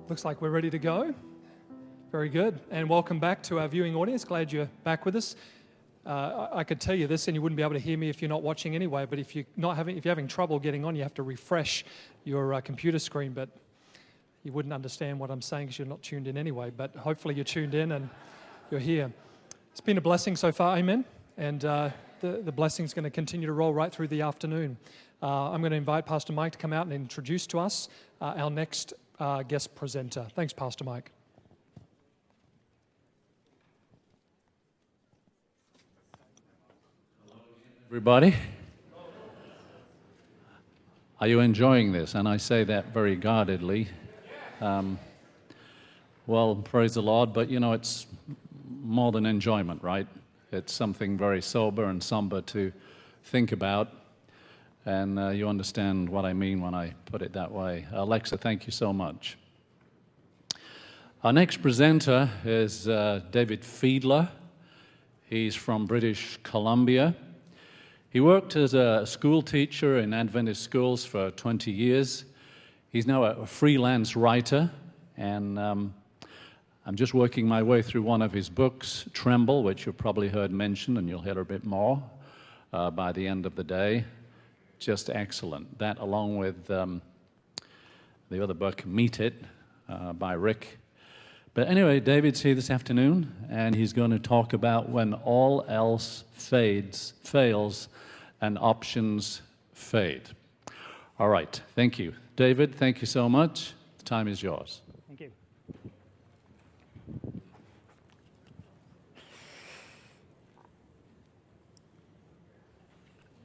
Looks like we're ready to go. Very good. And welcome back to our viewing audience. Glad you're back with us. I could tell you this, and you wouldn't be able to hear me if you're not watching anyway, but if you're having trouble getting on, you have to refresh your computer screen, but you wouldn't understand what I'm saying because you're not tuned in anyway, but hopefully you're tuned in and you're here. It's been a blessing so far, amen? And the blessing's going to continue to roll right through the afternoon. I'm going to invite Pastor Mike to come out and introduce to us our next guest presenter. Thanks, Pastor Mike. Everybody, are you enjoying this? And I say that very guardedly. Well, praise the Lord, but you know, it's more than enjoyment, right? It's something very sober and somber to think about, and you understand what I mean when I put it that way. Alexa, thank you so much. Our next presenter is David Fiedler. He's from British Columbia. He worked as a school teacher in Adventist schools for 20 years. He's now a freelance writer, and I'm just working my way through one of his books, Tremble, which you've probably heard mentioned, and you'll hear a bit more by the end of the day. Just excellent. That, along with the other book, Meet It, by Rick. But anyway, David's here this afternoon, and he's going to talk about when all else fails, and options fade. All right, thank you. David, thank you so much. The time is yours. Thank you.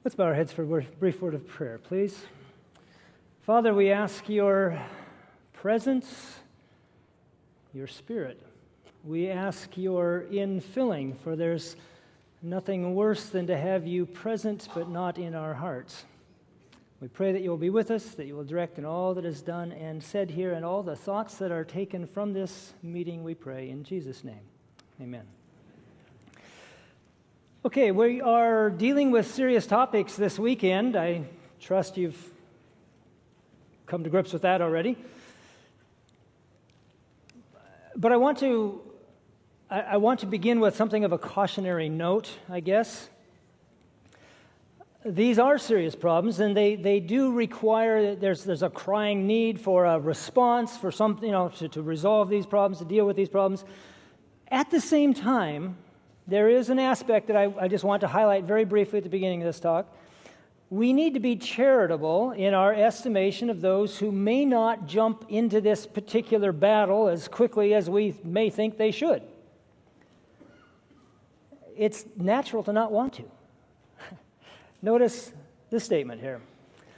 Let's bow our heads for a brief word of prayer, please. Father, we ask your presence, your Spirit. We ask your infilling, for there's nothing worse than to have you present but not in our hearts. We pray that you will be with us, that you will direct in all that is done and said here, and all the thoughts that are taken from this meeting, we pray in Jesus' name. Amen. Okay, we are dealing with serious topics this weekend. I trust you've come to grips with that already. But I want to begin with something of a cautionary note, I guess. These are serious problems, and they do require, there's a crying need for a response, for something, to resolve these problems, to deal with these problems. At the same time, there is an aspect that I just want to highlight very briefly at the beginning of this talk. We need to be charitable in our estimation of those who may not jump into this particular battle as quickly as we may think they should. It's natural to not want to. Notice this statement here.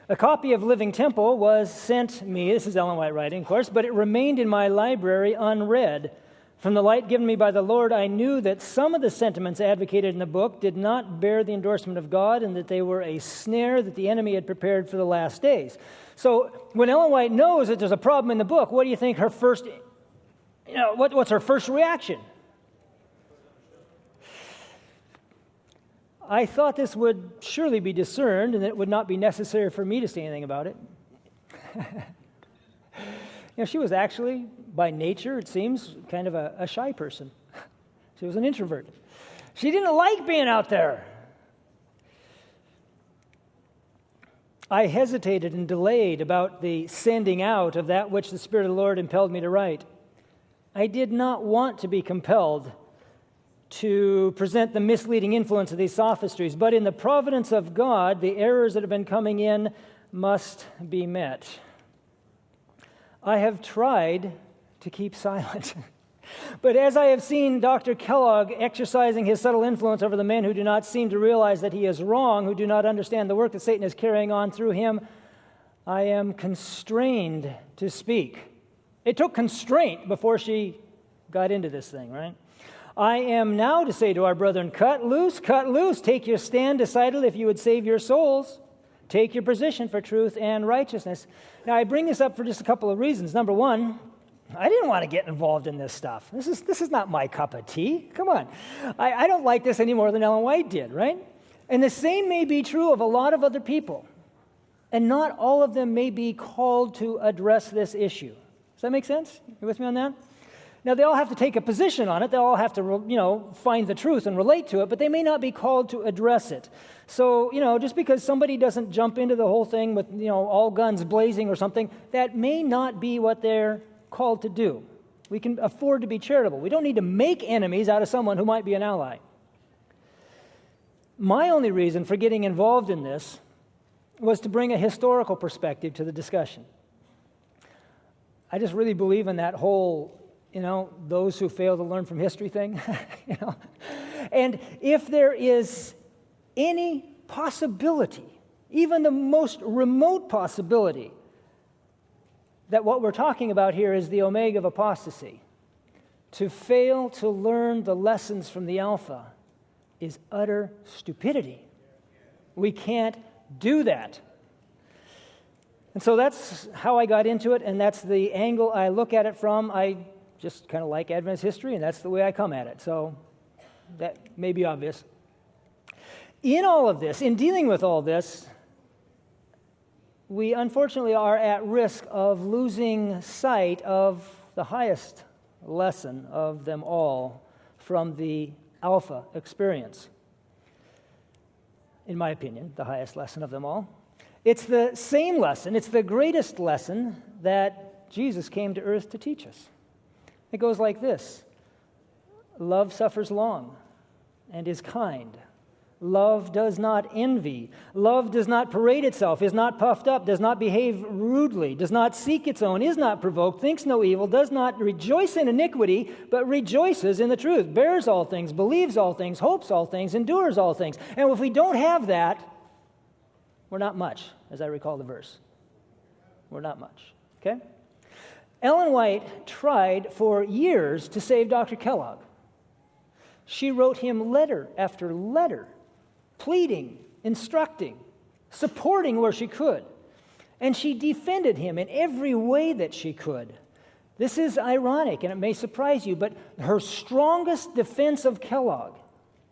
A copy of Living Temple was sent me, this is Ellen White writing, of course, but it remained in my library unread. From the light given me by the Lord, I knew that some of the sentiments advocated in the book did not bear the endorsement of God, and that they were a snare that the enemy had prepared for the last days. So when Ellen White knows that there's a problem in the book, what do you think her first, what's her first reaction? I thought this would surely be discerned, and that it would not be necessary for me to say anything about it. She was actually, by nature, it seems, kind of a shy person. She was an introvert. She didn't like being out there. I hesitated and delayed about the sending out of that which the Spirit of the Lord impelled me to write. I did not want to be compelled to present the misleading influence of these sophistries, but in the providence of God, the errors that have been coming in must be met. I have tried to keep silent. But as I have seen Dr. Kellogg exercising his subtle influence over the men who do not seem to realize that he is wrong, who do not understand the work that Satan is carrying on through him, I am constrained to speak. It took constraint before she got into this thing, right? I am now to say to our brethren, cut loose, take your stand decidedly if you would save your souls. Take your position for truth and righteousness. Now, I bring this up for just a couple of reasons. Number one, I didn't want to get involved in this stuff. This is not my cup of tea. Come on. I don't like this any more than Ellen White did, right? And the same may be true of a lot of other people. And not all of them may be called to address this issue. Does that make sense? You with me on that? Now, they all have to take a position on it. They all have to, find the truth and relate to it, but they may not be called to address it. So, just because somebody doesn't jump into the whole thing with, all guns blazing or something, that may not be what they're called to do. We can afford to be charitable. We don't need to make enemies out of someone who might be an ally. My only reason for getting involved in this was to bring a historical perspective to the discussion. I just really believe in that whole those who fail to learn from history thing, And if there is any possibility, even the most remote possibility, that what we're talking about here is the omega of apostasy, to fail to learn the lessons from the Alpha is utter stupidity. We can't do that. And so that's how I got into it, and that's the angle I look at it from. I just kind of like Adventist history, and that's the way I come at it. So that may be obvious. In all of this, in dealing with all this, we unfortunately are at risk of losing sight of the highest lesson of them all from the Alpha experience. In my opinion, the highest lesson of them all. It's the same lesson, it's the greatest lesson that Jesus came to earth to teach us. It goes like this: love suffers long and is kind. Love does not envy. Love does not parade itself, is not puffed up, does not behave rudely, does not seek its own, is not provoked, thinks no evil, does not rejoice in iniquity, but rejoices in the truth, bears all things, believes all things, hopes all things, endures all things. And if we don't have that, we're not much, as I recall the verse. We're not much, okay? Ellen White tried for years to save Dr. Kellogg. She wrote him letter after letter, pleading, instructing, supporting where she could. And she defended him in every way that she could. This is ironic, and it may surprise you, but her strongest defense of Kellogg,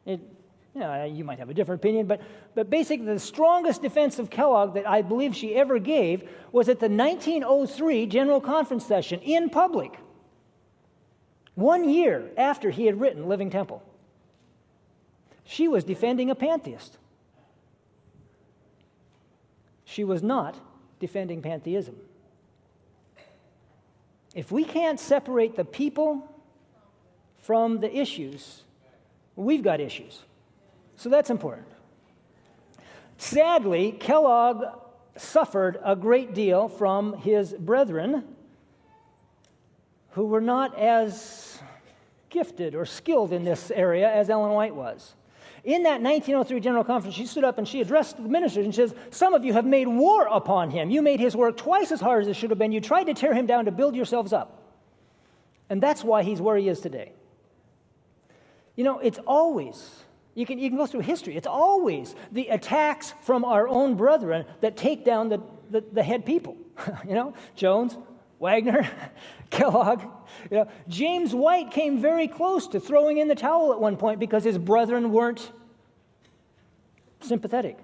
you might have a different opinion, but basically the strongest defense of Kellogg that I believe she ever gave was at the 1903 General Conference session in public, 1 year after he had written Living Temple. She was defending a pantheist. She was not defending pantheism. If we can't separate the people from the issues, we've got issues. So that's important. Sadly, Kellogg suffered a great deal from his brethren who were not as gifted or skilled in this area as Ellen White was. In that 1903 General Conference, she stood up and she addressed the ministers and says, "Some of you have made war upon him. You made his work twice as hard as it should have been. You tried to tear him down to build yourselves up. And that's why he's where he is today." It's always, you can go through history, it's always the attacks from our own brethren that take down the head people. Jones, Wagner, Kellogg. James White came very close to throwing in the towel at one point because his brethren weren't sympathetic.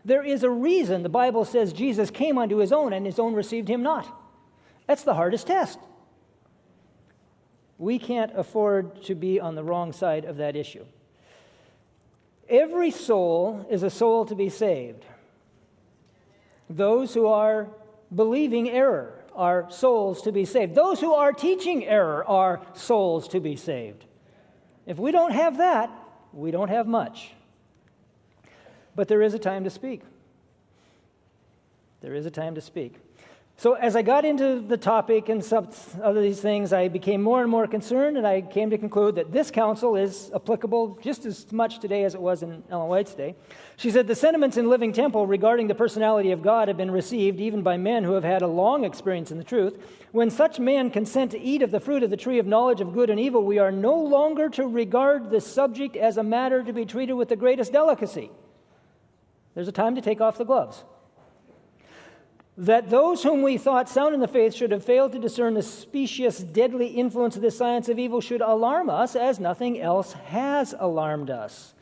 There is a reason the Bible says Jesus came unto his own and his own received him not. That's the hardest test. We can't afford to be on the wrong side of that issue. Every soul is a soul to be saved. Those who are believing error are souls to be saved. Those who are teaching error are souls to be saved. If we don't have that, we don't have much. But there is a time to speak. There is a time to speak. So as I got into the topic and some of these things, I became more and more concerned, and I came to conclude that this counsel is applicable just as much today as it was in Ellen White's day. She said, "The sentiments in Living Temple regarding the personality of God have been received even by men who have had a long experience in the truth. When such men consent to eat of the fruit of the tree of knowledge of good and evil, we are no longer to regard the subject as a matter to be treated with the greatest delicacy." There's a time to take off the gloves. "That those whom we thought sound in the faith should have failed to discern the specious, deadly influence of this science of evil should alarm us as nothing else has alarmed us.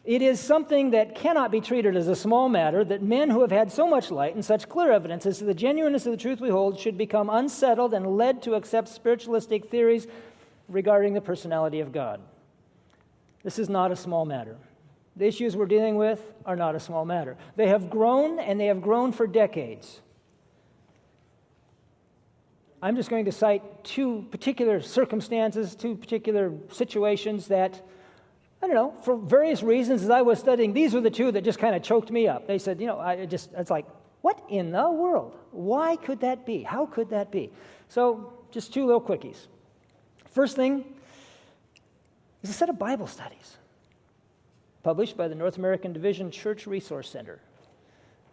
It is something that cannot be treated as a small matter, that men who have had so much light and such clear evidence as to the genuineness of the truth we hold should become unsettled and led to accept spiritualistic theories regarding the personality of God. This is not a small matter. The issues we're dealing with are not a small matter. They have grown, and they have grown for decades. I'm just going to cite two particular circumstances, two particular situations that, I don't know, for various reasons, as I was studying, these were the two that just kind of choked me up. They said, it's like, what in the world? Why could that be? How could that be? So, just two little quickies. First thing is a set of Bible studies published by the North American Division Church Resource Center.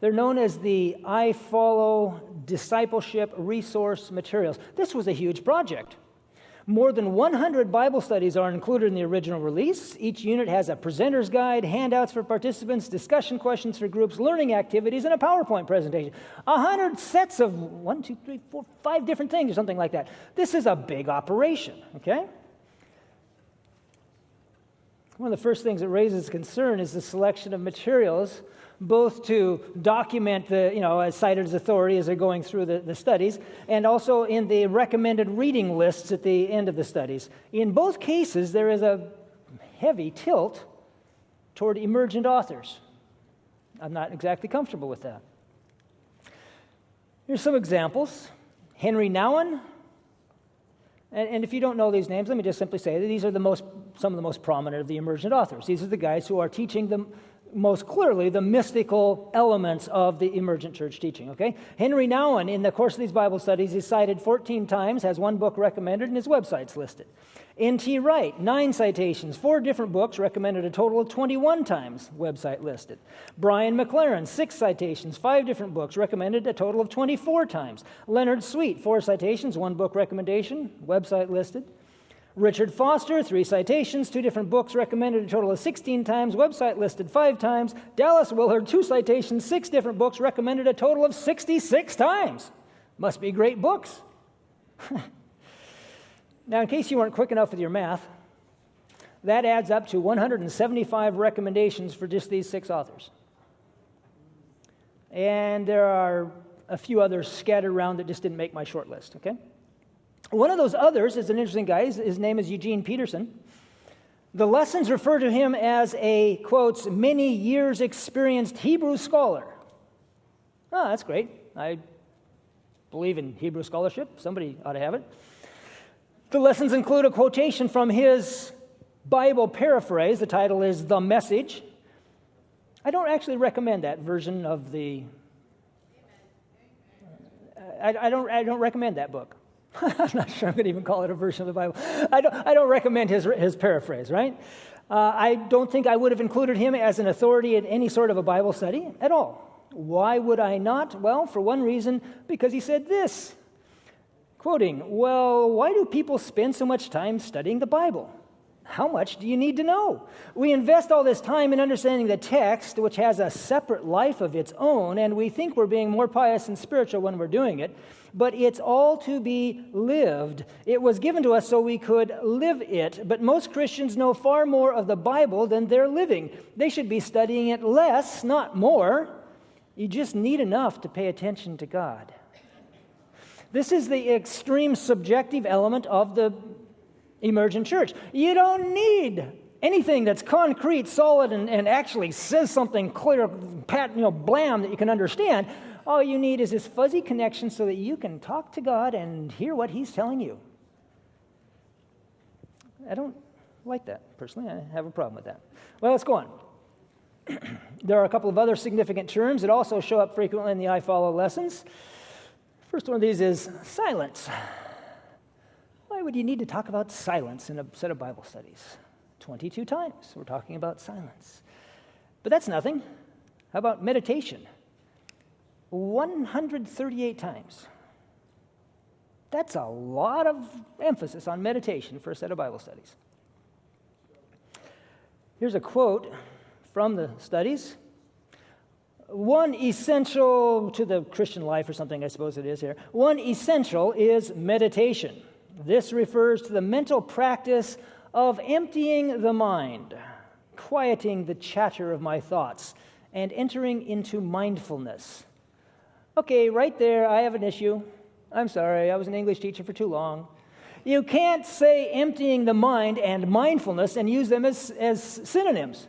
They're known as the I Follow Discipleship Resource Materials. This was a huge project. More than 100 Bible studies are included in the original release. Each unit has a presenter's guide, handouts for participants, discussion questions for groups, learning activities, and a PowerPoint presentation. 100 sets of 5 different things or something like that. This is a big operation, okay? One of the first things that raises concern is the selection of materials, both to document as cited as authority as they're going through the studies, and also in the recommended reading lists at the end of the studies. In both cases, there is a heavy tilt toward emergent authors. I'm not exactly comfortable with that. Here's some examples. Henry Nouwen. And if you don't know these names, let me just simply say that these are some of the most prominent of the emergent authors. These are the guys who are teaching them most clearly the mystical elements of the emergent church teaching, okay? Henry Nouwen, in the course of these Bible studies, is cited 14 times, has one book recommended, and his website's listed. N.T. Wright, 9 citations, 4 different books, recommended a total of 21 times, website listed. Brian McLaren, 6 citations, 5 different books, recommended a total of 24 times. Leonard Sweet, 4 citations, 1 book recommendation, website listed. Richard Foster, 3 citations, 2 different books, recommended a total of 16 times, website listed 5 times. Dallas Willard, 2 citations, 6 different books, recommended a total of 66 times. Must be great books. Now, in case you weren't quick enough with your math, that adds up to 175 recommendations for just these 6 authors. And there are a few others scattered around that just didn't make my short list, okay? One of those others is an interesting guy. His name is Eugene Peterson. The lessons refer to him as a, quotes, many years experienced Hebrew scholar. Oh, that's great. I believe in Hebrew scholarship. Somebody ought to have it. The lessons include a quotation from his Bible paraphrase. The title is The Message. I don't actually recommend that version of the... I don't recommend that book. I'm not sure I'm going to even call it a version of the Bible. I don't recommend his paraphrase, right? I don't think I would have included him as an authority in any sort of a Bible study at all. Why would I not? Well, for one reason, because he said this, quoting, "Well, why do people spend so much time studying the Bible? How much do you need to know? We invest all this time in understanding the text, which has a separate life of its own, and we think we're being more pious and spiritual when we're doing it, but it's all to be lived. It was given to us so we could live it, but most Christians know far more of the Bible than they're living. They should be studying it less, not more. You just need enough to pay attention to God." This is the extreme subjective element of the emergent church. You don't need anything that's concrete, solid, and actually says something clear, blam that you can understand. All you need is this fuzzy connection so that you can talk to God and hear what He's telling you. I don't like that, personally. I have a problem with that. Well, let's go on. There are a couple of other significant terms that also show up frequently in the I Follow lessons. First one of these is silence. Why would you need to talk about silence in a set of Bible studies? 22 times we're talking about silence. But that's nothing. How about meditation? 138 times. That's a lot of emphasis on meditation for a set of Bible studies. Here's a quote from the studies. One essential to the Christian life, or something I suppose it is here, one essential is meditation. This refers to the mental practice of emptying the mind. quieting the chatter of my thoughts, and entering into mindfulness. Okay, right there, I have an issue. I'm sorry, I was an English teacher for too long. You can't say emptying the mind and mindfulness and use them as synonyms.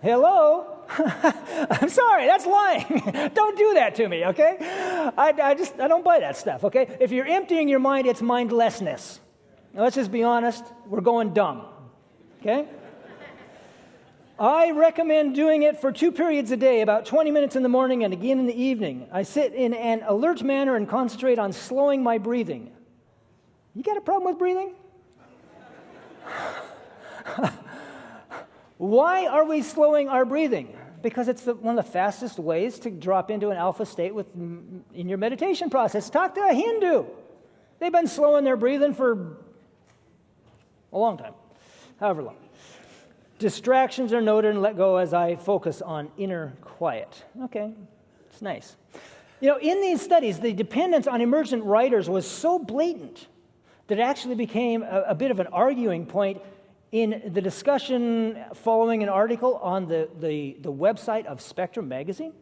Hello? I'm sorry, that's lying. Don't do that to me, okay? I don't buy that stuff, okay? If you're emptying your mind, it's mindlessness. Now, let's just be honest, we're going dumb, okay? I recommend doing it for 2 periods a day, about 20 minutes in the morning and again in the evening. I sit in an alert manner and concentrate on slowing my breathing. You got a problem with breathing? Why are we slowing our breathing? Because it's one of the fastest ways to drop into an alpha state in your meditation process. Talk to a Hindu. They've been slowing their breathing for a long time, however long. Distractions are noted and let go as I focus on inner quiet. Okay, it's nice. You know, in these studies, the dependence on emergent writers was so blatant that it actually became a bit of an arguing point in the discussion following an article on the website of Spectrum magazine.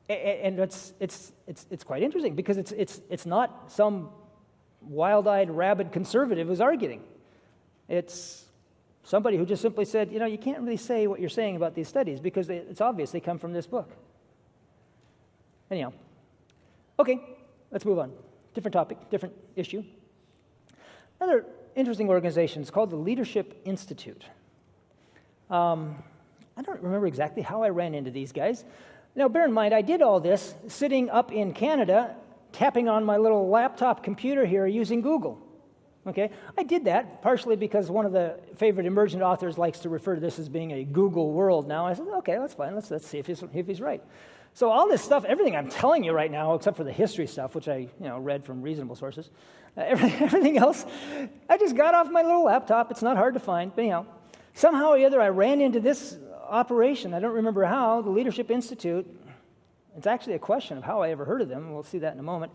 And it's quite interesting because it's not some wild-eyed, rabid conservative who's arguing. It's somebody who just simply said, you know, you can't really say what you're saying about these studies because it's obvious they come from this book. Anyhow, okay, let's move on. Different topic, different issue. Another interesting organization is called the Leadership Institute. I don't remember exactly how I ran into these guys. Now, bear in mind, I did all this sitting up in Canada, tapping on my little laptop computer here using Google. Okay, I did that partially because one of the favorite emergent authors likes to refer to this as being a Google world now. I said, okay, that's fine. Let's see if he's right. So all this stuff, everything I'm telling you right now, except for the history stuff, which I read from reasonable sources, everything else, I just got off my little laptop. It's not hard to find. But anyhow, somehow or other, I ran into this operation. I don't remember how, the Leadership Institute. It's actually a question of how I ever heard of them. We'll see that in a moment.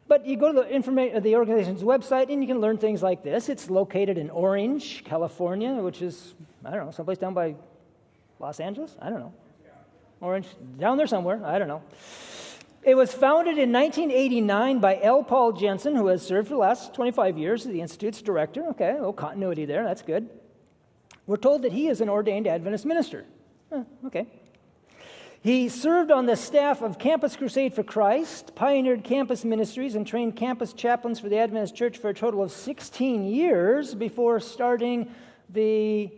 But you go to the organization's website, and you can learn things like this. It's located in Orange, California, which is, I don't know, someplace down by Los Angeles? I don't know. Orange, down there somewhere. I don't know. It was founded in 1989 by L. Paul Jensen, who has served for the last 25 years as the Institute's director. Okay, a little continuity there. That's good. We're told that he is an ordained Adventist minister. Okay. He served on the staff of Campus Crusade for Christ, pioneered campus ministries, and trained campus chaplains for the Adventist Church for a total of 16 years before starting the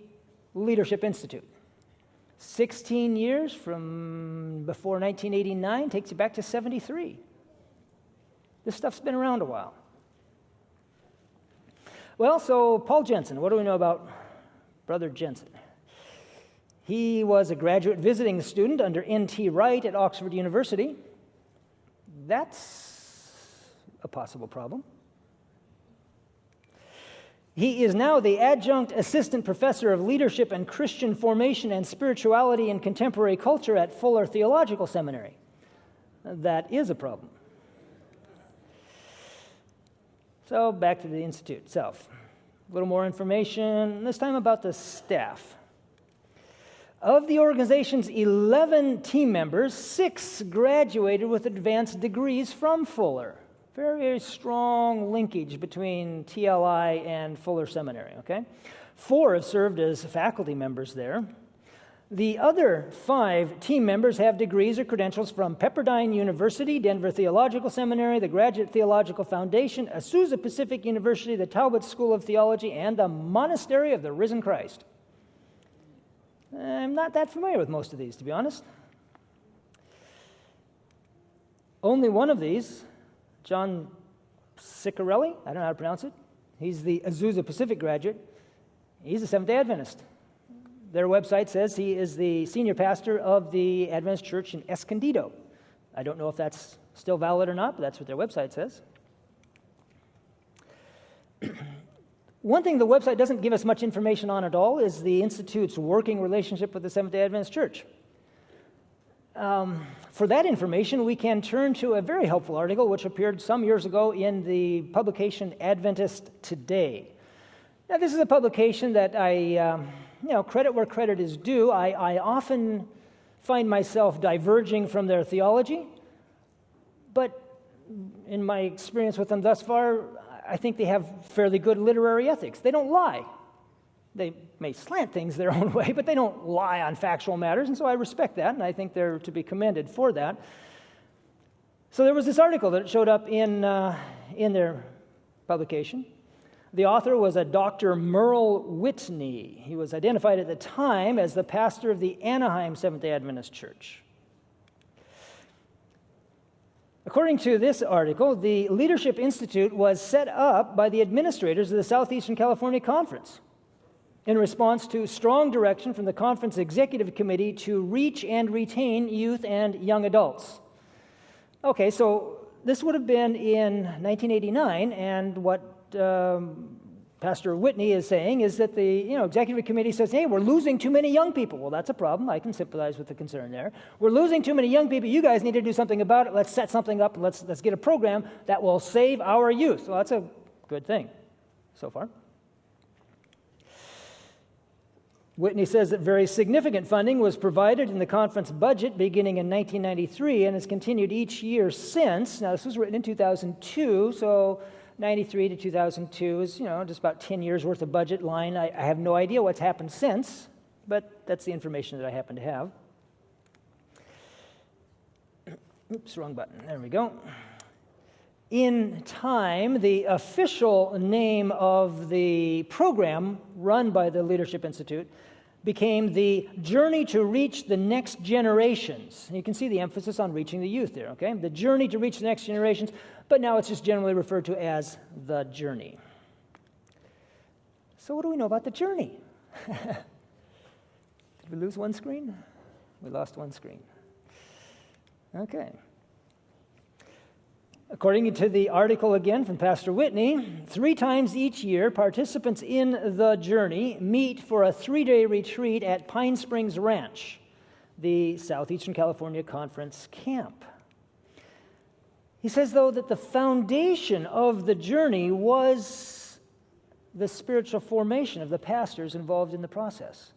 Leadership Institute. 16 years from before 1989 takes you back to 73. This stuff's been around a while. Well, so Paul Jensen, what do we know about Brother Jensen? He was a graduate visiting student under N.T. Wright at Oxford University. That's a possible problem. He is now the adjunct assistant professor of leadership and Christian formation and spirituality in contemporary culture at Fuller Theological Seminary. That is a problem. So back to the Institute itself. A little more information, this time about the staff. Of the organization's 11 team members, 6 graduated with advanced degrees from Fuller. Very, very strong linkage between TLI and Fuller Seminary, okay? 4 have served as faculty members there. The other 5 team members have degrees or credentials from Pepperdine University, Denver Theological Seminary, the Graduate Theological Foundation, Azusa Pacific University, the Talbot School of Theology, and the Monastery of the Risen Christ. I'm not that familiar with most of these, to be honest. Only one of these, John Ciccarelli, I don't know how to pronounce it. He's the Azusa Pacific graduate. He's a Seventh-day Adventist. Their website says he is the senior pastor of the Adventist Church in Escondido. I don't know if that's still valid or not, but that's what their website says. One thing the website doesn't give us much information on at all is the Institute's working relationship with the Seventh-day Adventist Church. For that information, we can turn to a very helpful article which appeared some years ago in the publication Adventist Today. Now, this is a publication that credit where credit is due. I often find myself diverging from their theology, but in my experience with them thus far, I think they have fairly good literary ethics. They don't lie. They may slant things their own way, but they don't lie on factual matters, and so I respect that, and I think they're to be commended for that. So there was this article that showed up in their publication. The author was a Dr. Merle Whitney. He was identified at the time as the pastor of the Anaheim Seventh-day Adventist Church. According to this article, the Leadership Institute was set up by the administrators of the Southeastern California Conference in response to strong direction from the conference executive committee to reach and retain youth and young adults. Okay, so this would have been in 1989, and what Pastor Whitney is saying is that the executive committee says, hey, we're losing too many young people. Well, that's a problem. I can sympathize with the concern there. We're losing too many young people. You guys need to do something about it. Let's set something up. Let's get a program that will save our youth. Well, that's a good thing so far. Whitney says that very significant funding was provided in the conference budget beginning in 1993 and has continued each year since. Now, this was written in 2002, so 93 to 2002 is, just about 10 years worth of budget line. I have no idea what's happened since, but that's the information that I happen to have. Oops, wrong button. There we go. In time, the official name of the program run by the Leadership Institute became the Journey to Reach the Next Generations. And you can see the emphasis on reaching the youth there, okay? The Journey to Reach the Next Generations, but now it's just generally referred to as the Journey. So what do we know about the Journey? Did we lose one screen? We lost one screen. Okay. According to the article again from Pastor Whitney, 3 times each year, participants in the Journey meet for a 3-day retreat at Pine Springs Ranch, the Southeastern California Conference camp. He says, though, that the foundation of the Journey was the spiritual formation of the pastors involved in the process.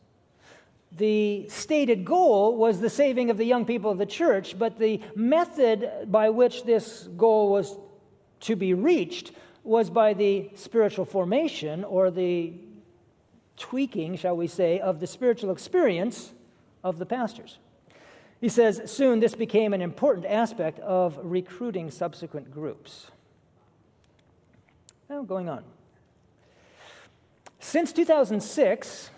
The stated goal was the saving of the young people of the church, but the method by which this goal was to be reached was by the spiritual formation, or the tweaking, shall we say, of the spiritual experience of the pastors. He says, soon this became an important aspect of recruiting subsequent groups. Now, going on. Since 2006,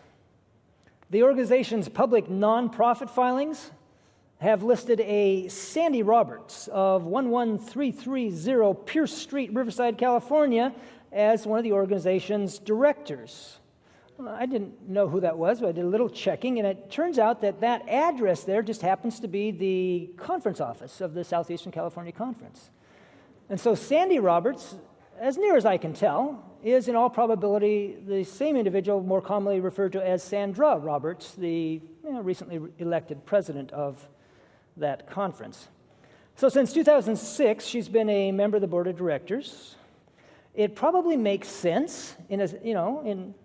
the organization's public nonprofit filings have listed a Sandy Roberts of 11330 Pierce Street, Riverside, California, as one of the organization's directors. Well, I didn't know who that was, but I did a little checking, and it turns out that that address there just happens to be the conference office of the Southeastern California Conference. And so Sandy Roberts, as near as I can tell, is in all probability the same individual more commonly referred to as Sandra Roberts, the recently elected president of that conference. So since 2006, she's been a member of the board of directors. It probably makes sense, from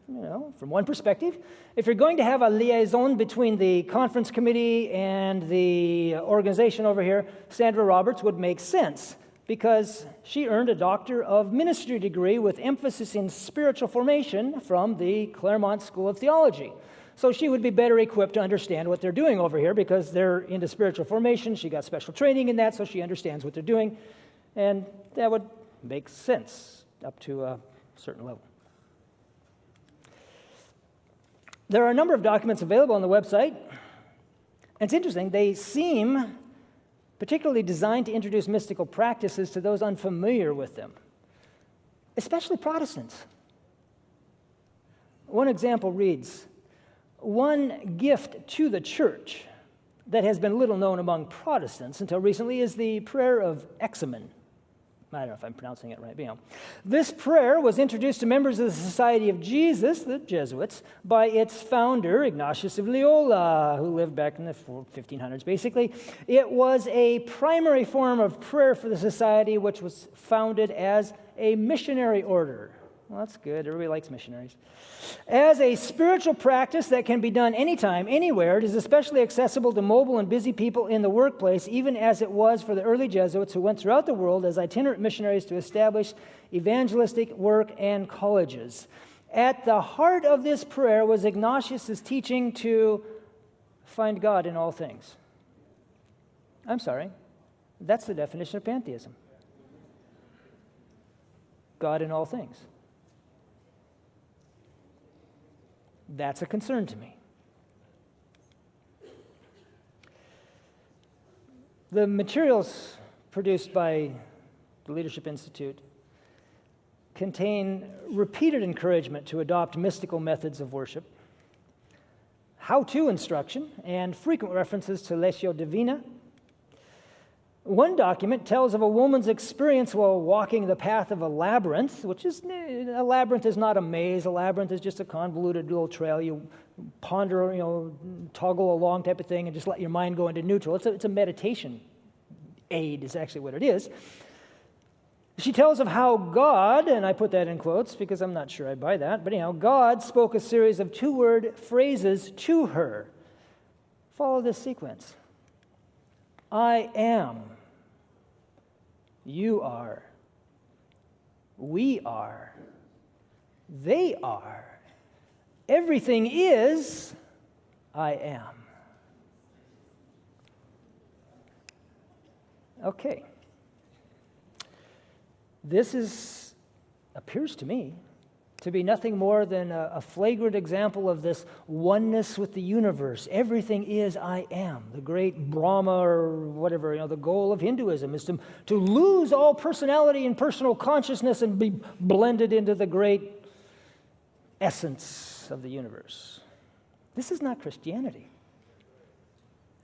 one perspective. If you're going to have a liaison between the conference committee and the organization over here, Sandra Roberts would make sense, because she earned a Doctor of Ministry degree with emphasis in spiritual formation from the Claremont School of Theology. So she would be better equipped to understand what they're doing over here, because they're into spiritual formation. She got special training in that, so she understands what they're doing. And that would make sense up to a certain level. There are a number of documents available on the website. And it's interesting, they seem particularly designed to introduce mystical practices to those unfamiliar with them, especially Protestants. One example reads, one gift to the church that has been little known among Protestants until recently is the prayer of Examen. I don't know if I'm pronouncing it right, but this prayer was introduced to members of the Society of Jesus, the Jesuits, by its founder, Ignatius of Loyola, who lived back in the 1500s, basically. It was a primary form of prayer for the society, which was founded as a missionary order. Well, that's good. Everybody likes missionaries. As a spiritual practice that can be done anytime, anywhere, it is especially accessible to mobile and busy people in the workplace, even as it was for the early Jesuits who went throughout the world as itinerant missionaries to establish evangelistic work and colleges. At the heart of this prayer was Ignatius' teaching to find God in all things. I'm sorry, that's the definition of pantheism. God in all things. That's a concern to me. The materials produced by the Leadership Institute contain repeated encouragement to adopt mystical methods of worship, how-to instruction, and frequent references to Lectio Divina. One document tells of a woman's experience while walking the path of a labyrinth, which is, a labyrinth is not a maze. A labyrinth is just a convoluted little trail. You ponder, toggle along type of thing and just let your mind go into neutral. It's a meditation aid is actually what it is. She tells of how God, and I put that in quotes because I'm not sure I buy that, but anyhow, God spoke a series of two-word phrases to her. Follow this sequence. I am. You are. We are. They are. Everything is. I am. Okay. This appears to me to be nothing more than a flagrant example of this oneness with the universe. Everything is I am. The great Brahma or whatever, the goal of Hinduism is to lose all personality and personal consciousness and be blended into the great essence of the universe. This is not Christianity.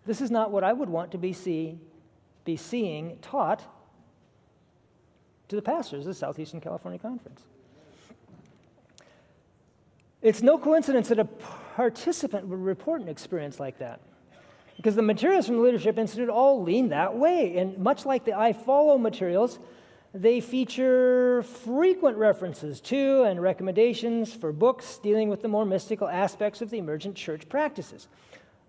This is not what I would want to be seeing taught to the pastors of the Southeastern California Conference. It's no coincidence that a participant would report an experience like that, because the materials from the Leadership Institute all lean that way. And much like the I Follow materials, they feature frequent references to and recommendations for books dealing with the more mystical aspects of the emergent church practices.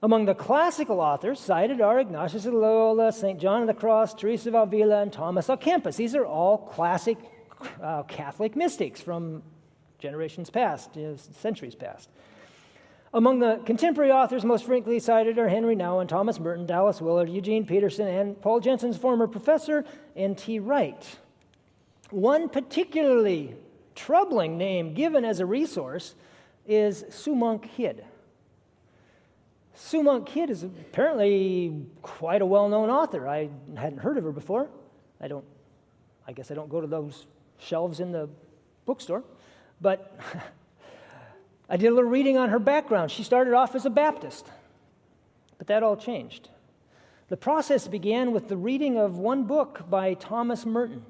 Among the classical authors cited are Ignatius of Loyola, St. John of the Cross, Teresa of Avila, and Thomas à Kempis. These are all classic Catholic mystics from generations past, centuries past. Among the contemporary authors most frequently cited are Henry Nouwen, Thomas Merton, Dallas Willard, Eugene Peterson, and Paul Jensen's former professor, N.T. Wright. One particularly troubling name given as a resource is Sue Monk Kidd. Sue Monk Kidd is apparently quite a well-known author. I hadn't heard of her before. I guess I don't go to those shelves in the bookstore. But I did a little reading on her background. She started off as a Baptist, but that all changed. The process began with the reading of one book by Thomas Merton.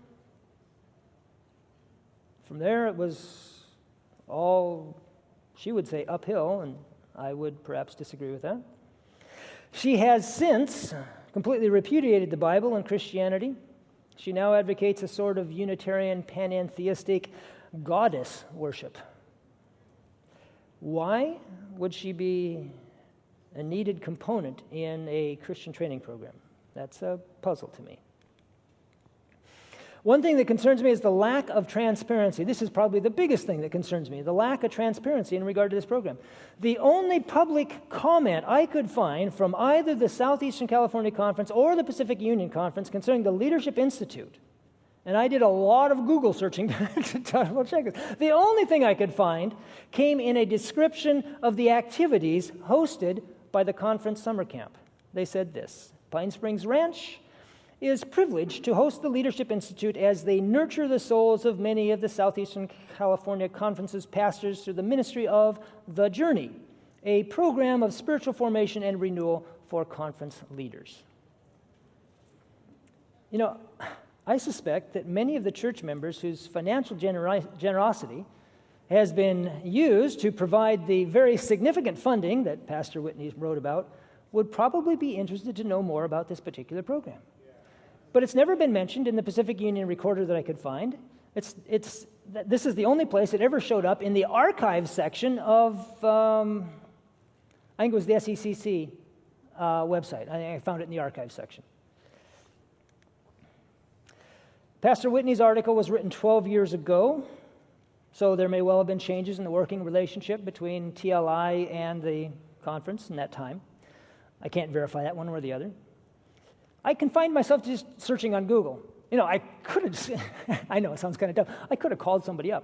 From there, it was all, she would say, uphill, and I would perhaps disagree with that. She has since completely repudiated the Bible and Christianity. She now advocates a sort of Unitarian panentheistic goddess worship. Why would she be a needed component in a Christian training program? That's a puzzle to me. One thing that concerns me is the lack of transparency. This is probably the biggest thing that concerns me, the lack of transparency in regard to this program. The only public comment I could find from either the Southeastern California Conference or the Pacific Union Conference concerning the Leadership Institute, and I did a lot of Google searching to check this. The only thing I could find came in a description of the activities hosted by the conference summer camp. They said this: Pine Springs Ranch is privileged to host the Leadership Institute as they nurture the souls of many of the Southeastern California Conference's pastors through the ministry of The Journey, a program of spiritual formation and renewal for conference leaders. I suspect that many of the church members whose financial generosity has been used to provide the very significant funding that Pastor Whitney wrote about would probably be interested to know more about this particular program. But it's never been mentioned in the Pacific Union recorder that I could find. It's this is the only place it ever showed up in the archive section of, I think it was the SECC website. I found it in the archive section. Pastor Whitney's article was written 12 years ago, so there may well have been changes in the working relationship between TLI and the conference in that time. I can't verify that one or the other. I confined myself to just searching on Google. You know, I could have, I know it sounds kind of dumb, I could have called somebody up.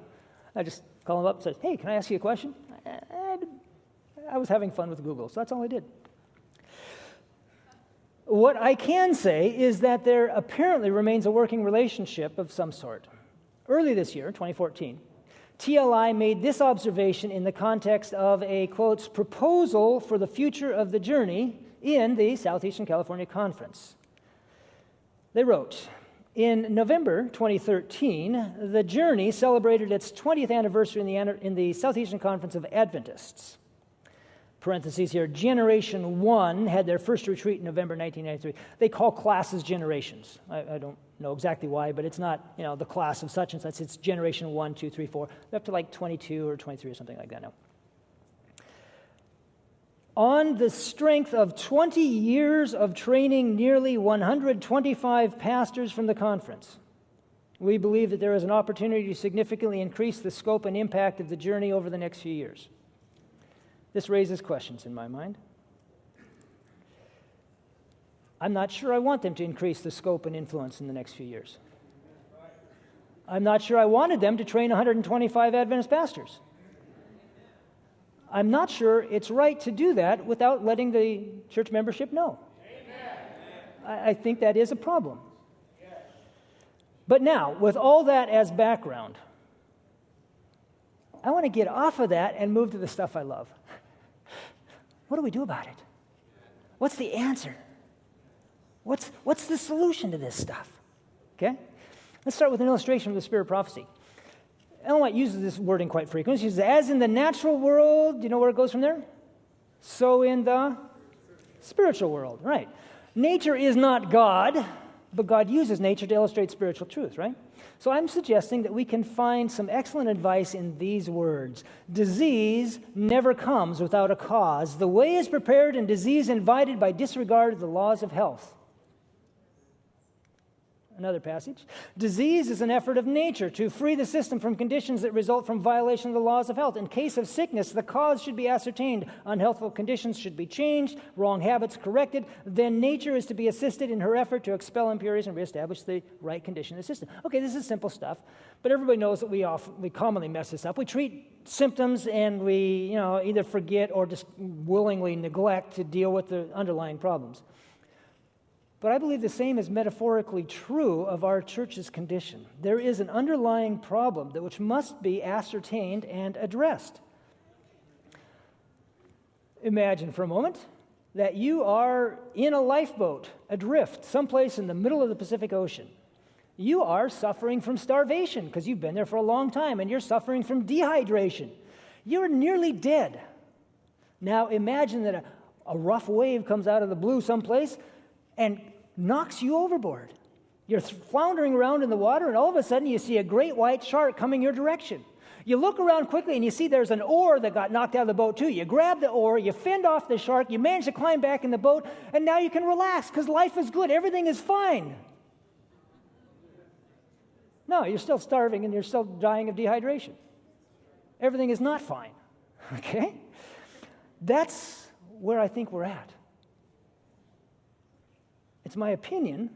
I just call them up and said, hey, can I ask you a question? I was having fun with Google, so that's all I did. What I can say is that there apparently remains a working relationship of some sort. Early this year, 2014, TLI made this observation in the context of a, quote, proposal for the future of the journey in the Southeastern California Conference. They wrote, in November 2013, the Journey celebrated its 20th anniversary in the Southeastern Conference of Adventists. Parentheses here, Generation 1 had their first retreat in November 1993. They call classes generations. I don't know exactly why, but it's not, you know, the class of such and such. It's Generation 1, 2, 3, 4. They're up to like 22 or 23 or something like that now. On the strength of 20 years of training nearly 125 pastors from the conference, we believe that there is an opportunity to significantly increase the scope and impact of the journey over the next few years. This raises questions in my mind. I'm not sure I want them to increase the scope and influence in the next few years. I'm not sure I wanted them to train 125 Adventist pastors. I'm not sure it's right to do that without letting the church membership know. I think that is a problem. But now, with all that as background, I want to get off of that and move to the stuff I love. What do we do about it? What's the answer? What's the solution to this stuff? Okay? Let's start with an illustration from the Spirit of Prophecy. Ellen White uses this wording quite frequently. She says, as in the natural world, do you know where it goes from there? So in the spiritual world, right. Nature is not God, but God uses nature to illustrate spiritual truth, right? So I'm suggesting that we can find some excellent advice in these words. Disease never comes without a cause. The way is prepared and disease invited by disregard of the laws of health. Another passage. Disease is an effort of nature to free the system from conditions that result from violation of the laws of health. In case of sickness, the cause should be ascertained. Unhealthful conditions should be changed, wrong habits corrected. Then nature is to be assisted in her effort to expel impurities and reestablish the right condition of the system. Okay, this is simple stuff, but everybody knows that we commonly mess this up. We treat symptoms and we, either forget or just willingly neglect to deal with the underlying problems. But I believe the same is metaphorically true of our church's condition. There is an underlying problem which must be ascertained and addressed. Imagine for a moment that you are in a lifeboat adrift someplace in the middle of the Pacific Ocean. You are suffering from starvation because you've been there for a long time, and you're suffering from dehydration. You're nearly dead. Now imagine that a rough wave comes out of the blue someplace and knocks you overboard. You're floundering around in the water, and all of a sudden you see a great white shark coming your direction. You look around quickly and you see there's an oar that got knocked out of the boat too. You grab the oar, you fend off the shark, you manage to climb back in the boat, and now you can relax because life is good. Everything is fine. No, you're still starving and you're still dying of dehydration. Everything is not fine. Okay? That's where I think we're at. It's my opinion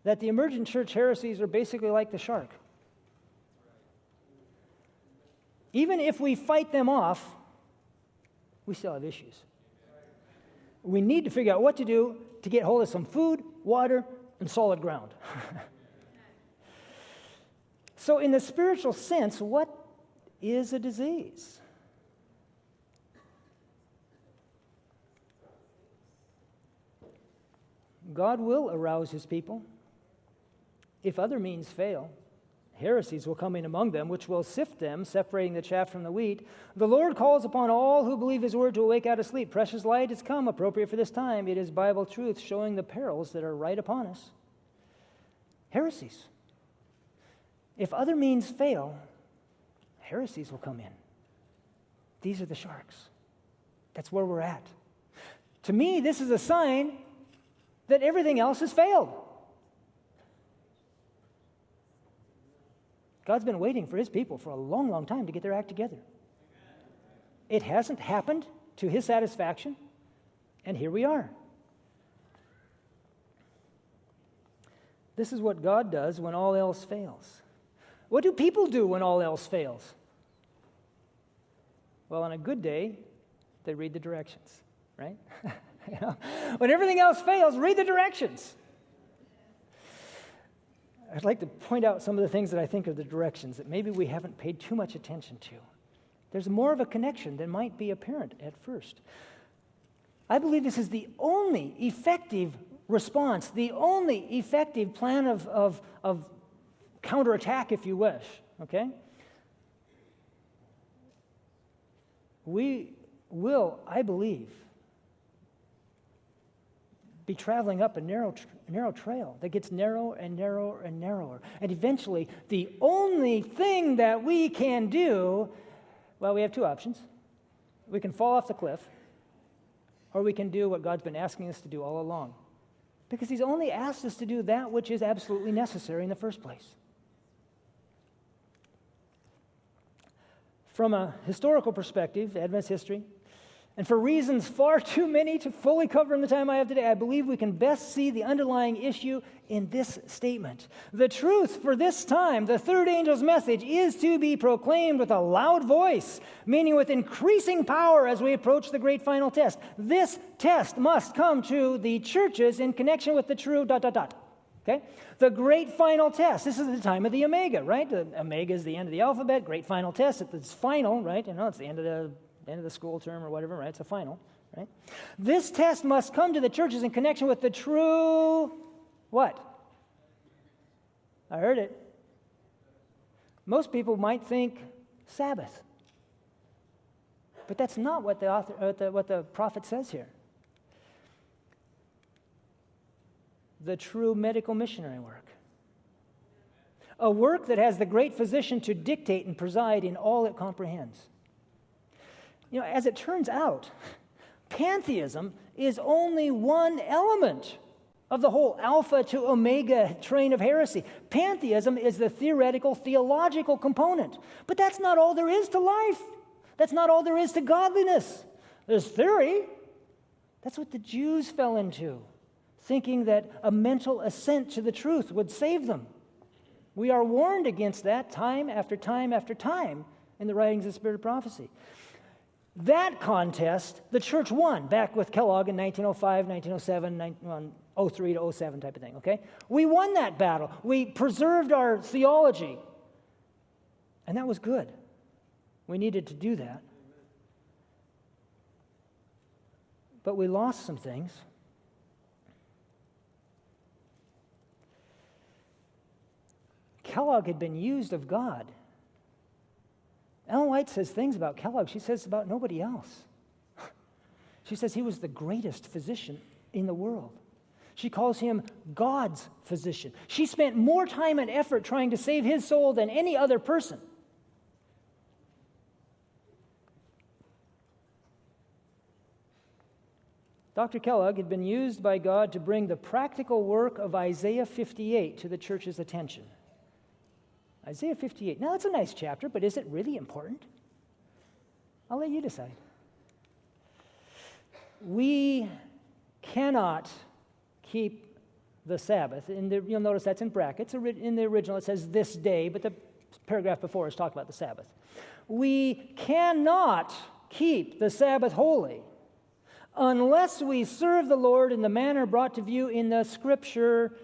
that the emergent church heresies are basically like the shark. Even if we fight them off, we still have issues. We need to figure out what to do to get hold of some food, water, and solid ground. So in the spiritual sense, what is a disease? God will arouse his people. If other means fail, heresies will come in among them, which will sift them, separating the chaff from the wheat. The Lord calls upon all who believe his word to awake out of sleep. Precious light has come, appropriate for this time. It is Bible truth showing the perils that are right upon us. Heresies. If other means fail, heresies will come in. These are the sharks. That's where we're at. To me, this is a sign that everything else has failed. God's been waiting for his people for a long, long time to get their act together. It hasn't happened to his satisfaction, and here we are. This is what God does when all else fails. What do people do when all else fails? Well, on a good day, they read the directions, right? You know? When everything else fails, read the directions. I'd like to point out some of the things that I think are the directions that maybe we haven't paid too much attention to. There's more of a connection than might be apparent at first. I believe this is the only effective response, the only effective plan of counterattack, if you wish, okay? We will, I believe, be traveling up a narrow trail that gets narrower and narrower and narrower. And eventually, the only thing that we can do, well, we have two options. We can fall off the cliff, or we can do what God's been asking us to do all along. Because he's only asked us to do that which is absolutely necessary in the first place. From a historical perspective, Adventist history, and for reasons far too many to fully cover in the time I have today, I believe we can best see the underlying issue in this statement. The truth for this time, the third angel's message, is to be proclaimed with a loud voice, meaning with increasing power as we approach the great final test. This test must come to the churches in connection with the true ... Okay? The great final test. This is the time of the Omega, right? The Omega is the end of the alphabet. Great final test. It's final, right? You know, it's the end of the school term or whatever, right? It's a final, right? This test must come to the churches in connection with the true what? I heard it. Most people might think Sabbath. But that's not what the prophet says here. The true medical missionary work. A work that has the great physician to dictate and preside in all it comprehends. You know, as it turns out, pantheism is only one element of the whole alpha to omega train of heresy. Pantheism is the theoretical, theological component. But that's not all there is to life. That's not all there is to godliness. There's theory. That's what the Jews fell into, thinking that a mental assent to the truth would save them. We are warned against that time after time after time in the writings of the Spirit of Prophecy. That contest, the church won back with Kellogg in 1905, 1907, 03 to 07 type of thing, okay? We won that battle. We preserved our theology. And that was good. We needed to do that. But we lost some things. Kellogg had been used of God. Ellen White says things about Kellogg she says about nobody else. She says he was the greatest physician in the world. She calls him God's physician. She spent more time and effort trying to save his soul than any other person. Dr. Kellogg had been used by God to bring the practical work of Isaiah 58 to the church's attention. Isaiah 58. Now, that's a nice chapter, but is it really important? I'll let you decide. We cannot keep the Sabbath. You'll notice that's in brackets. In the original, it says this day, but the paragraph before is talking about the Sabbath. We cannot keep the Sabbath holy unless we serve the Lord in the manner brought to view in the Scripture.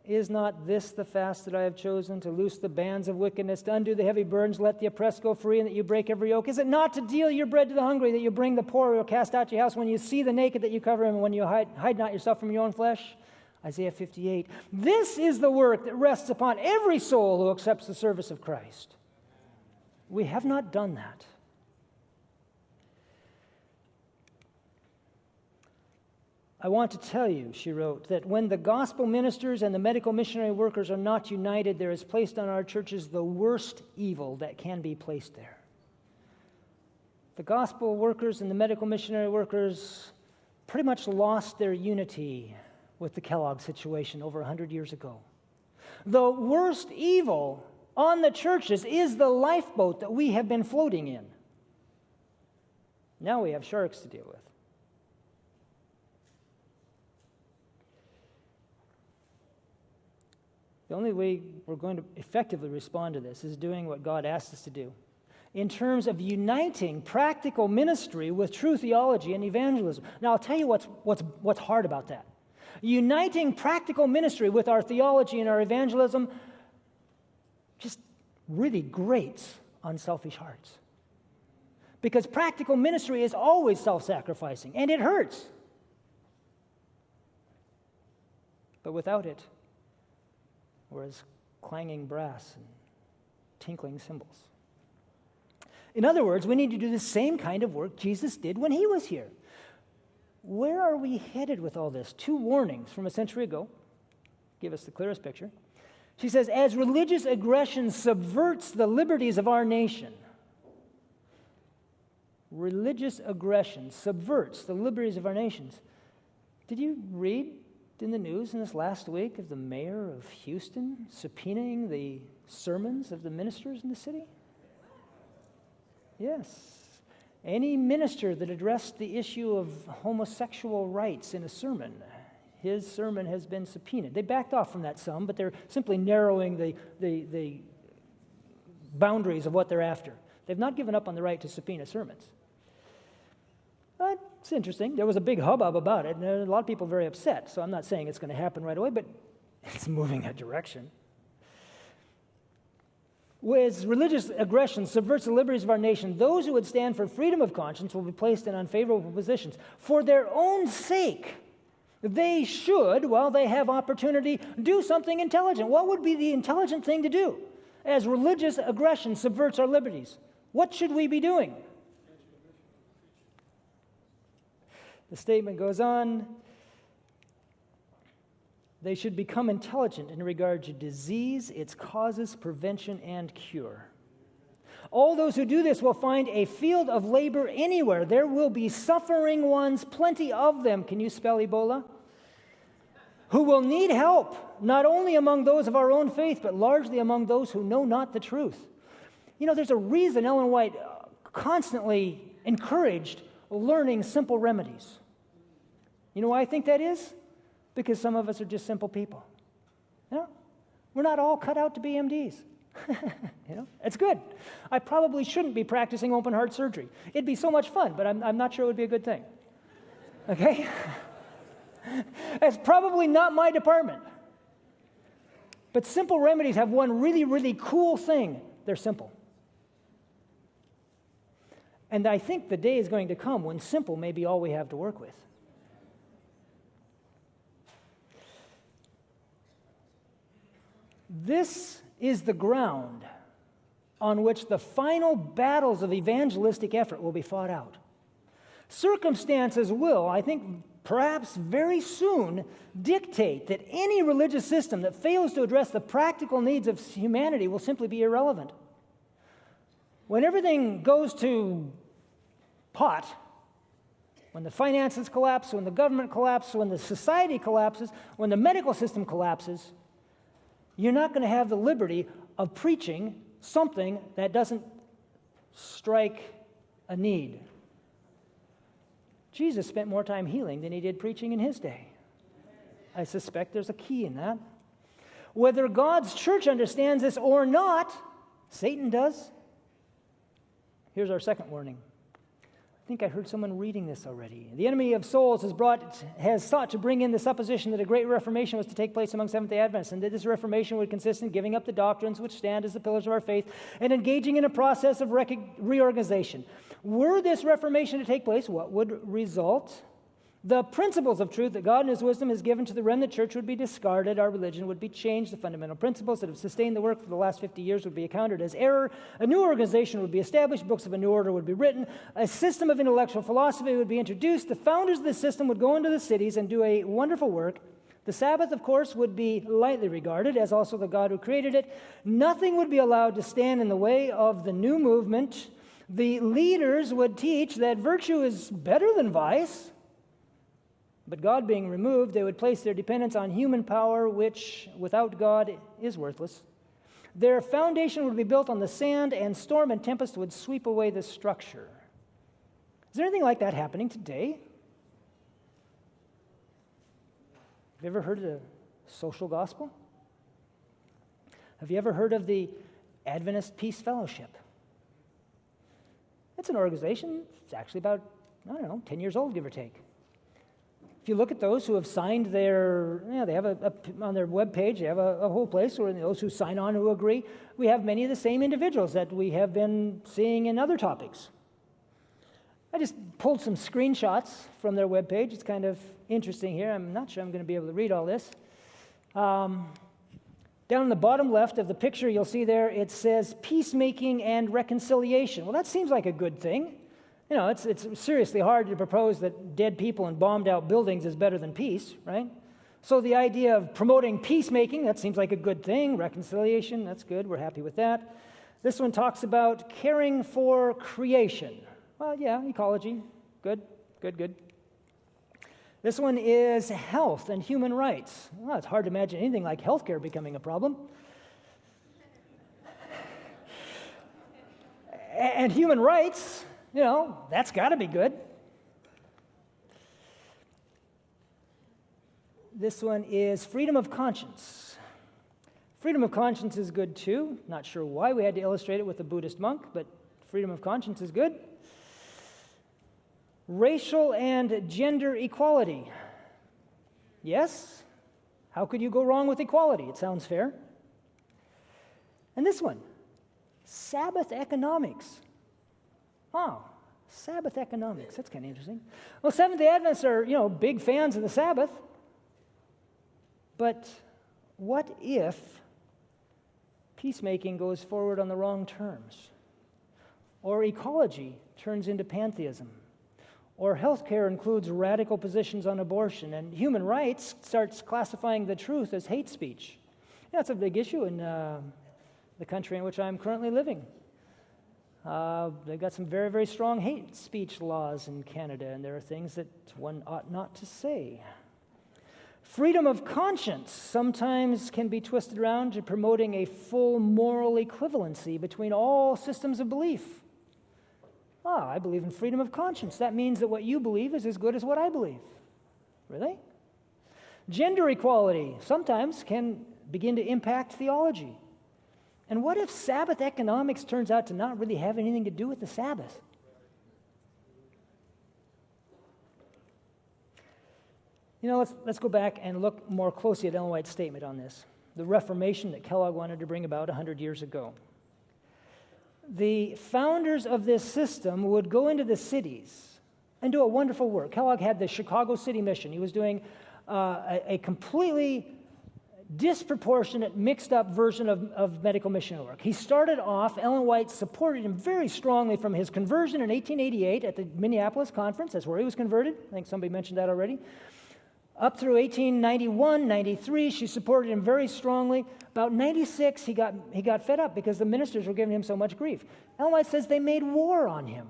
Is not this the fast that I have chosen, to loose the bands of wickedness, to undo the heavy burdens, let the oppressed go free, and that you break every yoke? Is it not to deal your bread to the hungry, that you bring the poor or cast out your house, when you see the naked that you cover him, and when you hide not yourself from your own flesh? Isaiah 58. This is the work that rests upon every soul who accepts the service of Christ. We have not done that. I want to tell you, she wrote, that when the gospel ministers and the medical missionary workers are not united, there is placed on our churches the worst evil that can be placed there. The gospel workers and the medical missionary workers pretty much lost their unity with the Kellogg situation over 100 years ago. The worst evil on the churches is the lifeboat that we have been floating in. Now we have sharks to deal with. The only way we're going to effectively respond to this is doing what God asked us to do in terms of uniting practical ministry with true theology and evangelism. Now, I'll tell you what's hard about that. Uniting practical ministry with our theology and our evangelism just really grates on selfish hearts. Because practical ministry is always self-sacrificing, and it hurts. But without it, we're as clanging brass and tinkling cymbals. In other words, we need to do the same kind of work Jesus did when he was here. Where are we headed with all this? 2 warnings from a century ago give us the clearest picture. She says, as religious aggression subverts the liberties of our nation, religious aggression subverts the liberties of our nations. Did you read in the news in this last week of the mayor of Houston subpoenaing the sermons of the ministers in the city? Yes. Any minister that addressed the issue of homosexual rights in a sermon, his sermon has been subpoenaed. They backed off from that some, but they're simply narrowing the boundaries of what they're after. They've not given up on the right to subpoena sermons. But it's interesting. There was a big hubbub about it, and a lot of people very upset. So I'm not saying it's going to happen right away, but it's moving that direction. As religious aggression subverts the liberties of our nation, those who would stand for freedom of conscience will be placed in unfavorable positions. For their own sake, they should, while they have opportunity, do something intelligent. What would be the intelligent thing to do? As religious aggression subverts our liberties, what should we be doing? The statement goes on. They should become intelligent in regard to disease, its causes, prevention, and cure. All those who do this will find a field of labor anywhere. There will be suffering ones, plenty of them. Can you spell Ebola? Who will need help, not only among those of our own faith, but largely among those who know not the truth. You know, there's a reason Ellen White constantly encouraged learning simple remedies. You know why I think that is? Because some of us are just simple people. You know? We're not all cut out to be MDs. You know? It's good. I probably shouldn't be practicing open heart surgery. It'd be so much fun, but I'm not sure it would be a good thing. Okay? That's probably not my department. But simple remedies have one really, really cool thing. They're simple. And I think the day is going to come when simple may be all we have to work with. This is the ground on which the final battles of evangelistic effort will be fought out. Circumstances will, I think, perhaps very soon, dictate that any religious system that fails to address the practical needs of humanity will simply be irrelevant. When everything goes to pot, when the finances collapse, when the government collapses, when the society collapses, when the medical system collapses, you're not going to have the liberty of preaching something that doesn't strike a need. Jesus spent more time healing than he did preaching in his day. I suspect there's a key in that. Whether God's church understands this or not, Satan does. Here's our second warning. I think I heard someone reading this already. The enemy of souls has sought to bring in the supposition that a great reformation was to take place among Seventh-day Adventists, and that this reformation would consist in giving up the doctrines which stand as the pillars of our faith and engaging in a process of reorganization. Were this reformation to take place, what would result? The principles of truth that God in His wisdom has given to the remnant church would be discarded. Our religion would be changed. The fundamental principles that have sustained the work for the last 50 years would be accounted as error. A new organization would be established. Books of a new order would be written. A system of intellectual philosophy would be introduced. The founders of the system would go into the cities and do a wonderful work. The Sabbath, of course, would be lightly regarded, as also the God who created it. Nothing would be allowed to stand in the way of the new movement. The leaders would teach that virtue is better than vice. But God being removed, they would place their dependence on human power, which, without God, is worthless. Their foundation would be built on the sand, and storm and tempest would sweep away the structure. Is there anything like that happening today? Have you ever heard of the social gospel? Have you ever heard of the Adventist Peace Fellowship? It's an organization, it's actually about, 10 years old, give or take. If you look at those who have signed their, they have on their webpage, they have a whole place where those who sign on who agree. We have many of the same individuals that we have been seeing in other topics. I just pulled some screenshots from their webpage. It's kind of interesting here. I'm not sure I'm going to be able to read all this. Down in the bottom left of the picture, you'll see there, it says peacemaking and reconciliation. Well, that seems like a good thing. It's seriously hard to propose that dead people in bombed out buildings is better than peace, right? So the idea of promoting peacemaking, that seems like a good thing. Reconciliation, that's good. We're happy with that. This one talks about caring for creation. Well, yeah, ecology. Good. This one is health and human rights. Well, it's hard to imagine anything like healthcare becoming a problem. And human rights, that's got to be good. This one is freedom of conscience. Freedom of conscience is good too. Not sure why we had to illustrate it with a Buddhist monk, but freedom of conscience is good. Racial and gender equality. Yes? How could you go wrong with equality? It sounds fair. And this one, Sabbath economics. Oh, Sabbath economics. That's kind of interesting. Well, Seventh-day Adventists are, big fans of the Sabbath. But what if peacemaking goes forward on the wrong terms? Or ecology turns into pantheism? Or healthcare includes radical positions on abortion, and human rights starts classifying the truth as hate speech? That's a big issue in the country in which I'm currently living. They've got some very, very strong hate speech laws in Canada, and there are things that one ought not to say. Freedom of conscience sometimes can be twisted around to promoting a full moral equivalency between all systems of belief. I believe in freedom of conscience. That means that what you believe is as good as what I believe. Really? Gender equality sometimes can begin to impact theology. And what if Sabbath economics turns out to not really have anything to do with the Sabbath? Let's go back and look more closely at Ellen White's statement on this. The Reformation that Kellogg wanted to bring about 100 years ago. The founders of this system would go into the cities and do a wonderful work. Kellogg had the Chicago City Mission. He was doing a completely disproportionate, mixed-up version of medical missionary work. He started off, Ellen White supported him very strongly from his conversion in 1888 at the Minneapolis Conference. That's where he was converted. I think somebody mentioned that already. Up through 1891, 93, she supported him very strongly. About 96, he got fed up because the ministers were giving him so much grief. Ellen White says they made war on him.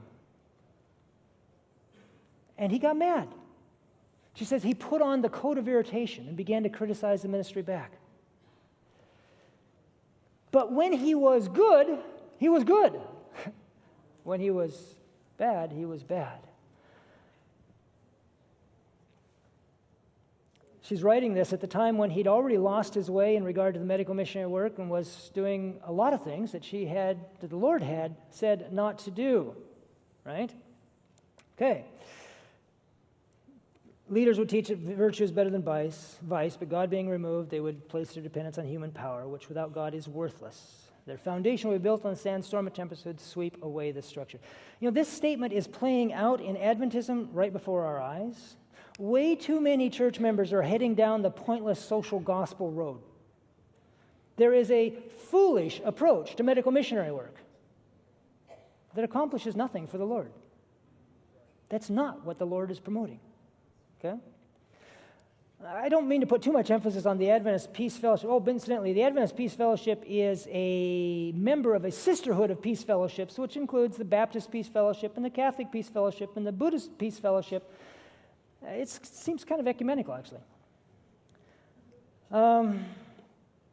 And he got mad. She says he put on the coat of irritation and began to criticize the ministry back. But when he was good, he was good. When he was bad, he was bad. She's writing this at the time when he'd already lost his way in regard to the medical missionary work and was doing a lot of things that the Lord had said not to do, right? Okay. Leaders would teach that virtue is better than vice, but God being removed, they would place their dependence on human power, which without God is worthless. Their foundation would be built on the sandstorm and tempest would sweep away the structure. This statement is playing out in Adventism right before our eyes. Way too many church members are heading down the pointless social gospel road. There is a foolish approach to medical missionary work that accomplishes nothing for the Lord. That's not what the Lord is promoting. Okay? I don't mean to put too much emphasis on the Adventist Peace Fellowship. Oh, incidentally, the Adventist Peace Fellowship is a member of a sisterhood of peace fellowships, which includes the Baptist Peace Fellowship and the Catholic Peace Fellowship and the Buddhist Peace Fellowship. It seems kind of ecumenical, actually.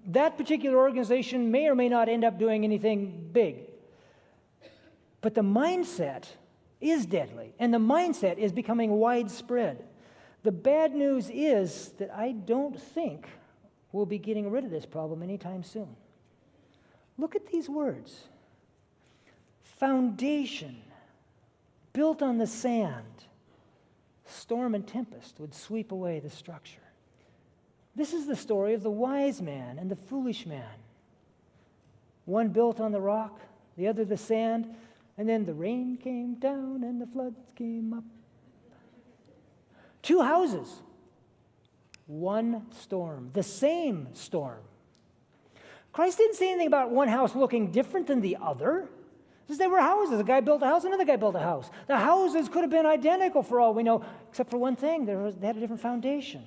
That particular organization may or may not end up doing anything big. But the mindset is deadly, and the mindset is becoming widespread. The bad news is that I don't think we'll be getting rid of this problem anytime soon. Look at these words. Foundation built on the sand. Storm and tempest would sweep away the structure. This is the story of the wise man and the foolish man. One built on the rock, the other the sand, and then the rain came down and the floods came up. Two houses, one storm, the same storm. Christ didn't say anything about one house looking different than the other. They were houses. A guy built a house, another guy built a house. The houses could have been identical for all we know, except for one thing. They had a different foundation.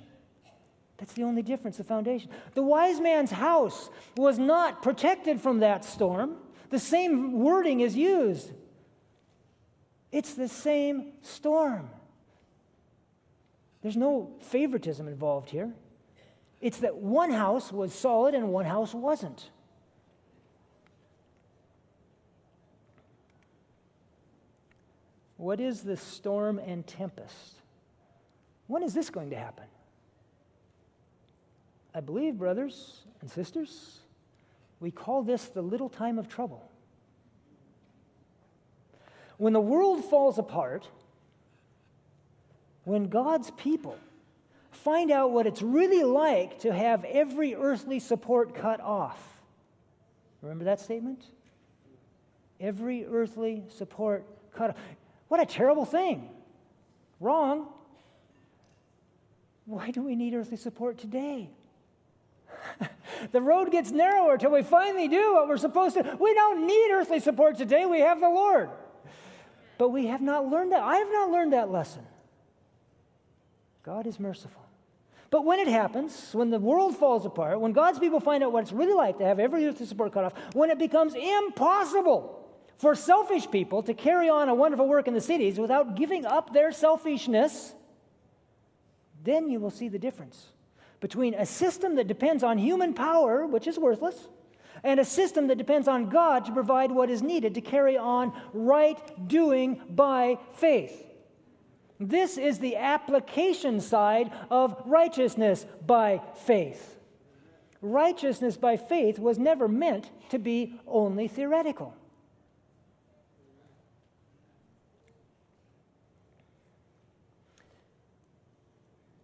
That's the only difference, the foundation. The wise man's house was not protected from that storm. The same wording is used. It's the same storm. There's no favoritism involved here. It's that one house was solid and one house wasn't. What is the storm and tempest? When is this going to happen? I believe, brothers and sisters, we call this the little time of trouble. When the world falls apart, when God's people find out what it's really like to have every earthly support cut off. Remember that statement? Every earthly support cut off. What a terrible thing. Wrong. Why do we need earthly support today? The road gets narrower till we finally do what we're supposed to. We don't need earthly support today. We have the Lord. But we have not learned that. I have not learned that lesson. God is merciful. But when it happens, when the world falls apart, when God's people find out what it's really like to have every earthly support cut off, when it becomes impossible for selfish people to carry on a wonderful work in the cities without giving up their selfishness, then you will see the difference between a system that depends on human power, which is worthless, and a system that depends on God to provide what is needed to carry on right doing by faith. This is the application side of righteousness by faith. Righteousness by faith was never meant to be only theoretical.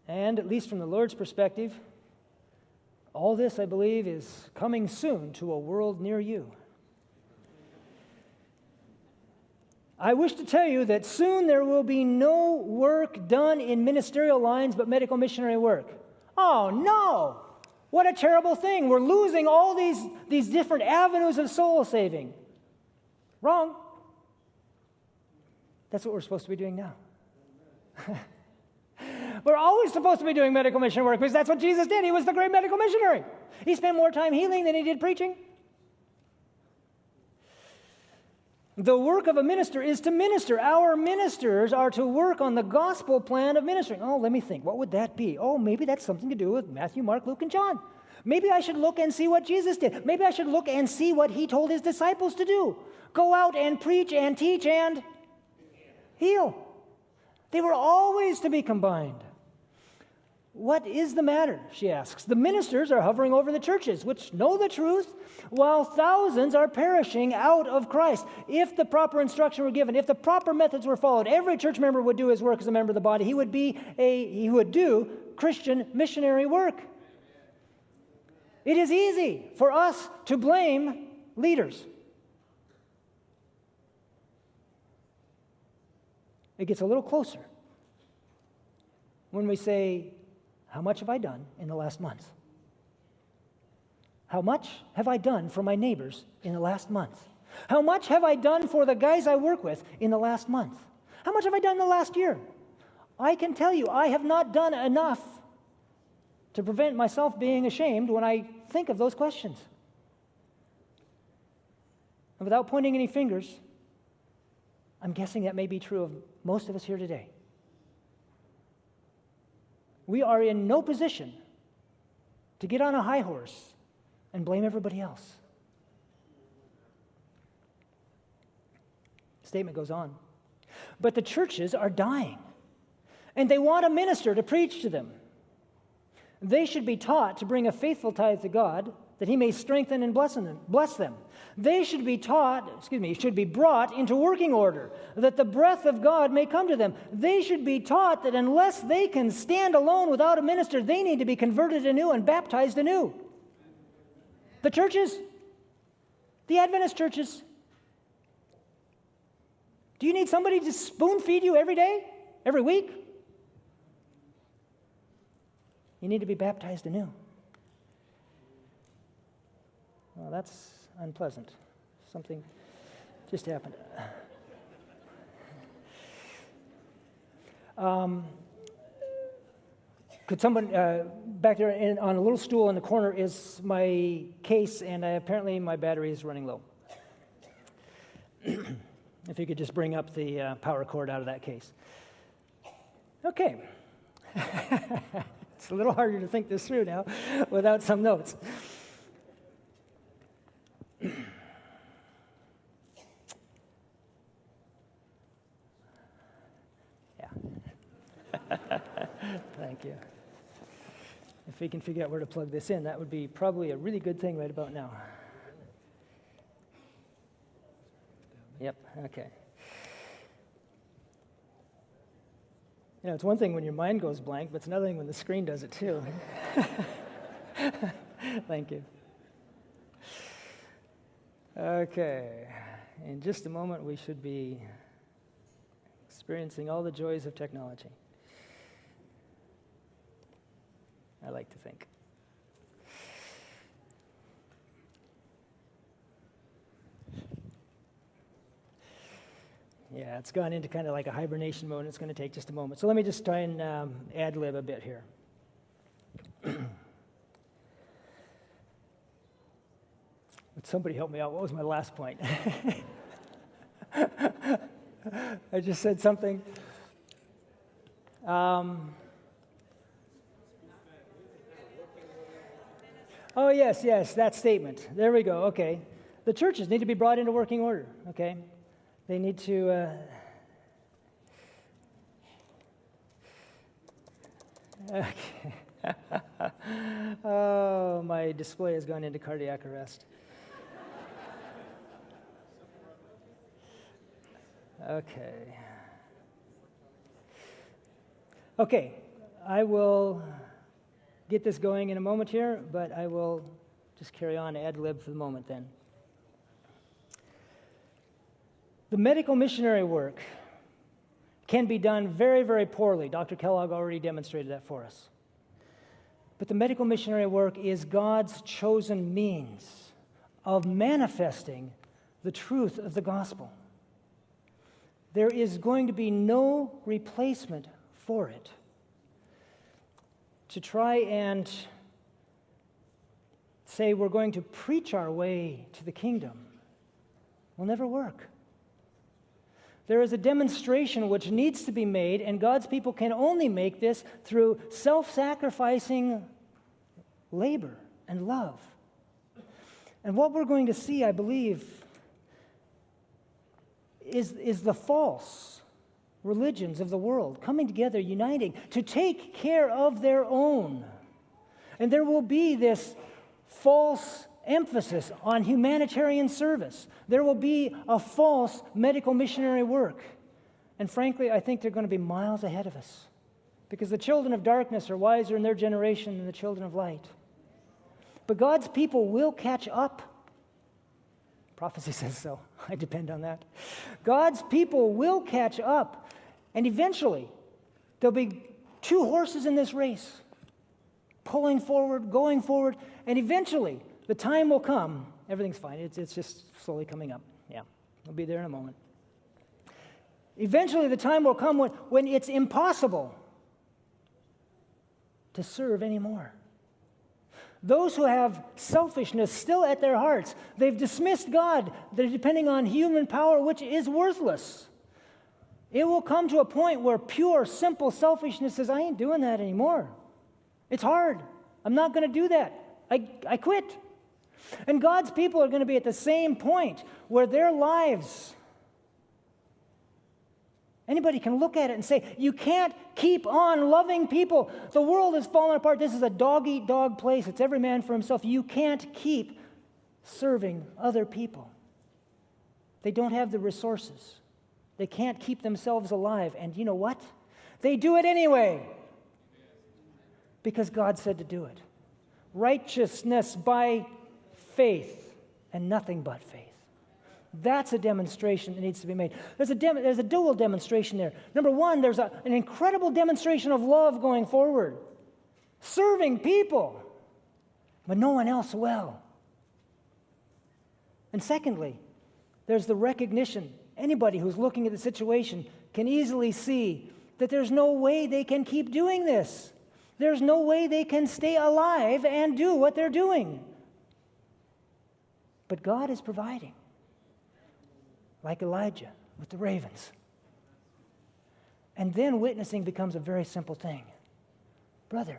And at least from the Lord's perspective, all this, I believe, is coming soon to a world near you. I wish to tell you that soon there will be no work done in ministerial lines but medical missionary work. Oh, no! What a terrible thing. We're losing all these different avenues of soul saving. Wrong. That's what we're supposed to be doing now. We're always supposed to be doing medical missionary work because that's what Jesus did. He was the great medical missionary. He spent more time healing than he did preaching. The work of a minister is to minister. Our ministers are to work on the gospel plan of ministering. Oh, let me think. What would that be? Oh, maybe that's something to do with Matthew, Mark, Luke, and John. Maybe I should look and see what Jesus did. Maybe I should look and see what he told his disciples to do. Go out and preach and teach and heal. They were always to be combined. What is the matter, she asks. The ministers are hovering over the churches, which know the truth, while thousands are perishing out of Christ. If the proper instruction were given, if the proper methods were followed, every church member would do his work as a member of the body. He would do Christian missionary work. It is easy for us to blame leaders. It gets a little closer. when we say, how much have I done in the last month? How much have I done for my neighbors in the last month? How much have I done for the guys I work with in the last month? How much have I done in the last year? I can tell you, I have not done enough to prevent myself being ashamed when I think of those questions. And without pointing any fingers, I'm guessing that may be true of most of us here today. We are in no position to get on a high horse and blame everybody else. The statement goes on. But the churches are dying, and they want a minister to preach to them. They should be taught to bring a faithful tithe to God, that he may strengthen and bless them. They should be should be brought into working order, that the breath of God may come to them. They should be taught that unless they can stand alone without a minister, they need to be converted anew and baptized anew. The churches, the Adventist churches, do you need somebody to spoon feed you every day, every week? You need to be baptized anew. Well, that's unpleasant. Something just happened. Could someone, back there on a little stool in the corner is my case, and apparently my battery is running low. If you could just bring up the power cord out of that case. Okay. It's a little harder to think this through now without some notes. Yeah. Thank you. If we can figure out where to plug this in, that would be probably a really good thing right about now. Yep, okay. You know, it's one thing when your mind goes blank, but it's another thing when the screen does it too. Thank you. Okay, in just a moment we should be experiencing all the joys of technology. I like to think. Yeah, it's gone into kind of like a hibernation mode, and it's going to take just a moment. So let me just try and ad-lib a bit here. Would somebody help me out? What was my last point? I just said something. Oh, yes, that statement. There we go, okay. The churches need to be brought into working order, okay? They need to... Okay. Oh, my display has gone into cardiac arrest. Okay, I will get this going in a moment here, but I will just carry on ad lib for the moment then. The medical missionary work can be done very, very poorly. Dr. Kellogg already demonstrated that for us. But the medical missionary work is God's chosen means of manifesting the truth of the gospel. There is going to be no replacement for it. To try and say we're going to preach our way to the kingdom will never work. There is a demonstration which needs to be made, and God's people can only make this through self-sacrificing labor and love. And what we're going to see, I believe, is the false religions of the world coming together, uniting to take care of their own. And there will be this false emphasis on humanitarian service. There will be a false medical missionary work. And frankly, I think they're going to be miles ahead of us, because the children of darkness are wiser in their generation than the children of light. But God's people will catch up. Prophecy says so. I depend on that. God's people will catch up. And eventually, there'll be two horses in this race, pulling forward, going forward, and eventually the time will come. Everything's fine. It's just slowly coming up. Yeah, I'll be there in a moment. Eventually the time will come when it's impossible to serve anymore. Those who have selfishness still at their hearts, they've dismissed God. They're depending on human power, which is worthless. It will come to a point where pure, simple selfishness says, I ain't doing that anymore. It's hard. I'm not going to do that. I quit. And God's people are going to be at the same point where their lives, anybody can look at it and say, you can't keep on loving people. The world is falling apart. This is a dog-eat-dog place. It's every man for himself. You can't keep serving other people. They don't have the resources. They can't keep themselves alive. And you know what? They do it anyway. Because God said to do it. Righteousness by faith and nothing but faith. That's a demonstration that needs to be made. There's a dual demonstration there. Number one, there's an incredible demonstration of love going forward. Serving people, but no one else will. And secondly, there's the recognition. Anybody who's looking at the situation can easily see that there's no way they can keep doing this. There's no way they can stay alive and do what they're doing. But God is providing. Like Elijah with the ravens. And then witnessing becomes a very simple thing. Brother,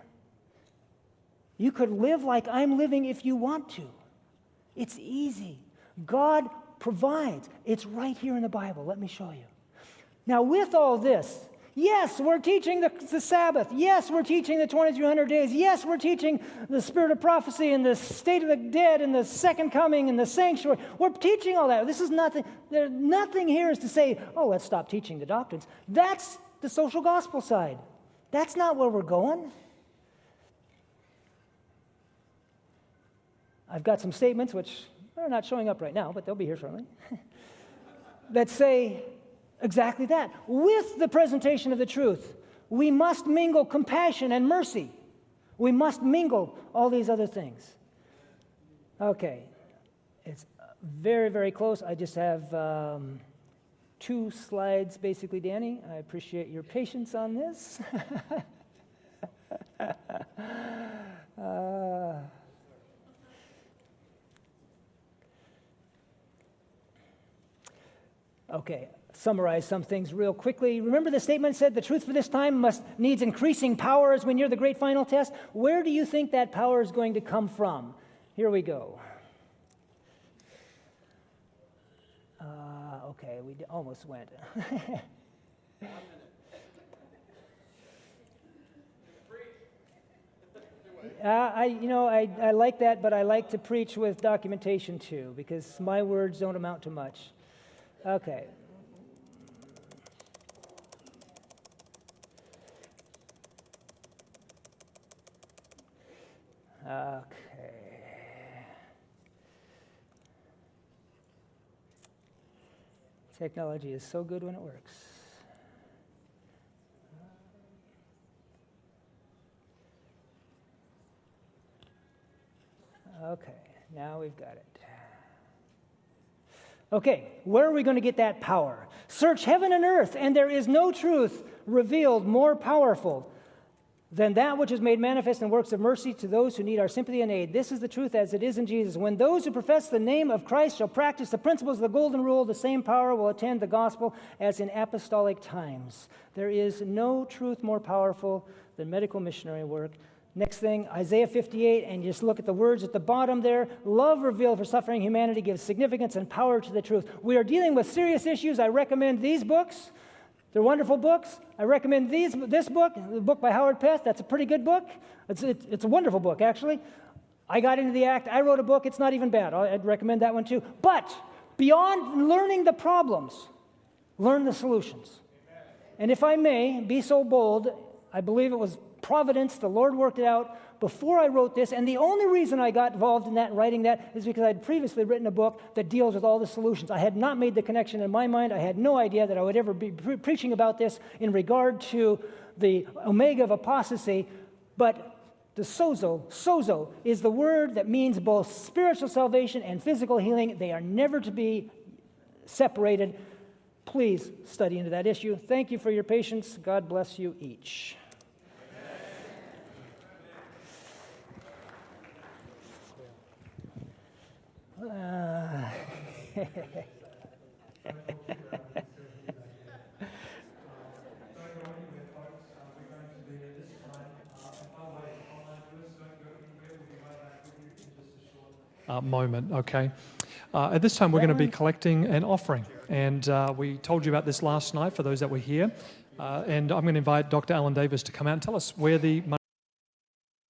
you could live like I'm living if you want to. It's easy. God provides. It's right here in the Bible. Let me show you. Now, with all this, yes, we're teaching the Sabbath. Yes, we're teaching the 2,300 days. Yes, we're teaching the spirit of prophecy and the state of the dead and the second coming and the sanctuary. We're teaching all that. This is nothing. Nothing here is to say, oh, let's stop teaching the doctrines. That's the social gospel side. That's not where we're going. I've got some statements, which are not showing up right now, but they'll be here shortly, that say exactly that. With the presentation of the truth, we must mingle compassion and mercy. We must mingle all these other things. Okay. It's very, very close. I just have 2 slides, basically, Danny. I appreciate your patience on this. Okay, summarize some things real quickly. Remember the statement said the truth for this time needs increasing power as we near the great final test? Where do you think that power is going to come from? Here we go. Okay, we almost went. I like that, but I like to preach with documentation too, because my words don't amount to much. Okay. Technology is so good when it works. Okay, now we've got it. Okay, where are we going to get that power? Search heaven and earth, and there is no truth revealed more powerful than that which is made manifest in works of mercy to those who need our sympathy and aid. This is the truth as it is in Jesus. When those who profess the name of Christ shall practice the principles of the golden rule, the same power will attend the gospel as in apostolic times. There is no truth more powerful than medical missionary work. Next thing, Isaiah 58, and you just look at the words at the bottom there. Love revealed for suffering humanity gives significance and power to the truth. We are dealing with serious issues. I recommend these books. They're wonderful books. I recommend this book, the book by Howard Peth. That's a pretty good book. It's a wonderful book, actually. I got into the act. I wrote a book. It's not even bad. I'd recommend that one too. But beyond learning the problems, learn the solutions. And if I may be so bold, I believe it was providence. The Lord worked it out. before I wrote this, and the only reason I got involved in that and writing that is because I'd previously written a book that deals with all the solutions. I had not made the connection in my mind. I had no idea that I would ever be preaching about this in regard to the omega of apostasy, but the sozo is the word that means both spiritual salvation and physical healing. They are never to be separated. Please study into that issue. Thank you for your patience. God bless you each. Moment, okay. At this time, we're going to be collecting an offering. And we told you about this last night for those that were here. And I'm going to invite Dr. Alan Davis to come out and tell us where the money